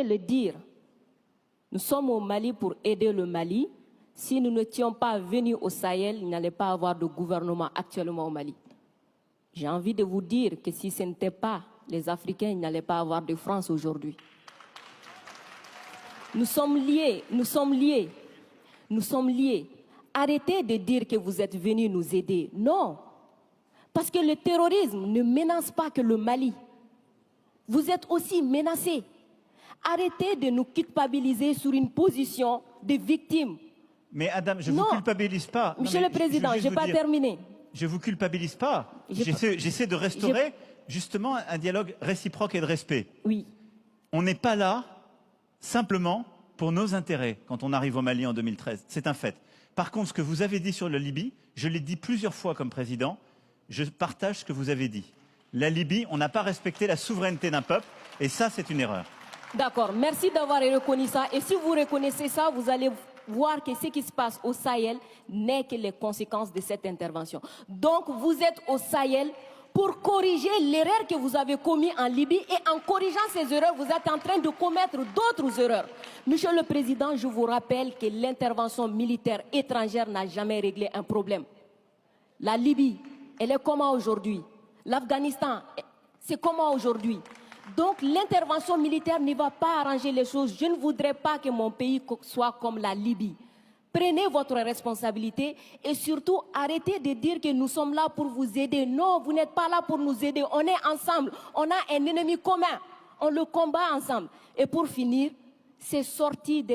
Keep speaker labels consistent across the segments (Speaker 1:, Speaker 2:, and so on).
Speaker 1: le dire, nous sommes au Mali pour aider le Mali. Si nous n'étions pas venus au Sahel, il n'allait pas avoir de gouvernement actuellement au Mali. J'ai envie de vous dire que si ce n'était pas les Africains, il n'allait pas avoir de France aujourd'hui. Nous sommes liés, nous sommes liés, nous sommes liés. Arrêtez de dire que vous êtes venus nous aider. Non, parce que le terrorisme ne menace pas que le Mali. Vous êtes aussi menacés. Arrêtez de nous culpabiliser sur une position de victime.
Speaker 2: Mais Adam, je ne vous culpabilise pas.
Speaker 1: Monsieur le Président, je n'ai pas terminé.
Speaker 2: Je ne vous culpabilise pas. J'essaie de restaurer justement un dialogue réciproque et de respect.
Speaker 1: Oui.
Speaker 2: On n'est pas là simplement pour nos intérêts quand on arrive au Mali en 2013. C'est un fait. Par contre, ce que vous avez dit sur la Libye, je l'ai dit plusieurs fois comme président, je partage ce que vous avez dit. La Libye, on n'a pas respecté la souveraineté d'un peuple et ça, c'est une erreur.
Speaker 1: D'accord, merci d'avoir reconnu ça. Et si vous reconnaissez ça, vous allez voir que ce qui se passe au Sahel n'est que les conséquences de cette intervention. Donc, vous êtes au Sahel pour corriger l'erreur que vous avez commise en Libye et en corrigeant ces erreurs, vous êtes en train de commettre d'autres erreurs. Monsieur le Président, je vous rappelle que l'intervention militaire étrangère n'a jamais réglé un problème. La Libye, elle est comment aujourd'hui? L'Afghanistan, c'est comment aujourd'hui? Donc l'intervention militaire ne va pas arranger les choses. Je ne voudrais pas que mon pays soit comme la Libye. Prenez votre responsabilité et surtout arrêtez de dire que nous sommes là pour vous aider. Non, vous n'êtes pas là pour nous aider. On est ensemble. On a un ennemi commun. On le combat ensemble. Et pour finir, ces sorties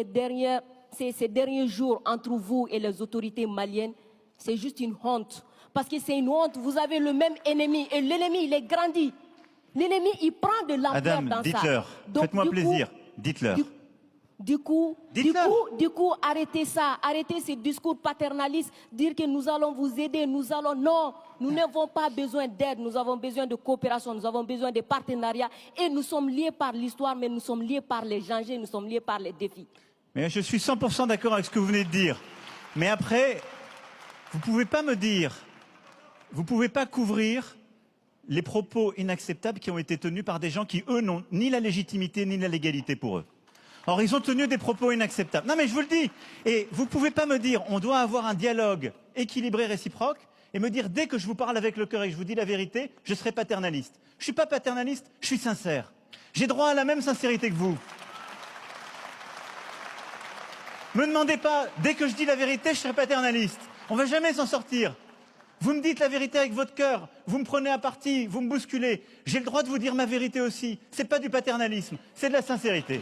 Speaker 1: ces derniers jours entre vous et les autorités maliennes, c'est juste une honte. Parce que c'est une honte. Vous avez le même ennemi et l'ennemi, il est grandi. L'ennemi, il prend de l'ampleur dans ça.
Speaker 2: Dites-leur. Faites-moi plaisir. Dites-leur.
Speaker 1: Du coup, arrêtez ça. Arrêtez ces discours paternalistes. Dire que nous allons vous aider, Non, nous n'avons pas besoin d'aide. Nous avons besoin de coopération. Nous avons besoin de partenariat. Et nous sommes liés par l'histoire, mais nous sommes liés par les dangers. Nous sommes liés par les défis.
Speaker 2: Mais je suis 100% d'accord avec ce que vous venez de dire. Mais après, vous ne pouvez pas me dire, vous ne pouvez pas couvrir les propos inacceptables qui ont été tenus par des gens qui, eux, n'ont ni la légitimité ni la légalité pour eux. Or, ils ont tenu des propos inacceptables. Non, mais je vous le dis. Et vous ne pouvez pas me dire, on doit avoir un dialogue équilibré, réciproque, et me dire, dès que je vous parle avec le cœur et que je vous dis la vérité, je serai paternaliste. Je ne suis pas paternaliste, je suis sincère. J'ai droit à la même sincérité que vous. Me demandez pas, dès que je dis la vérité, je serai paternaliste. On ne va jamais s'en sortir. Vous me dites la vérité avec votre cœur, vous me prenez à partie, vous me bousculez. J'ai le droit de vous dire ma vérité aussi. Ce n'est pas du paternalisme, c'est de la sincérité.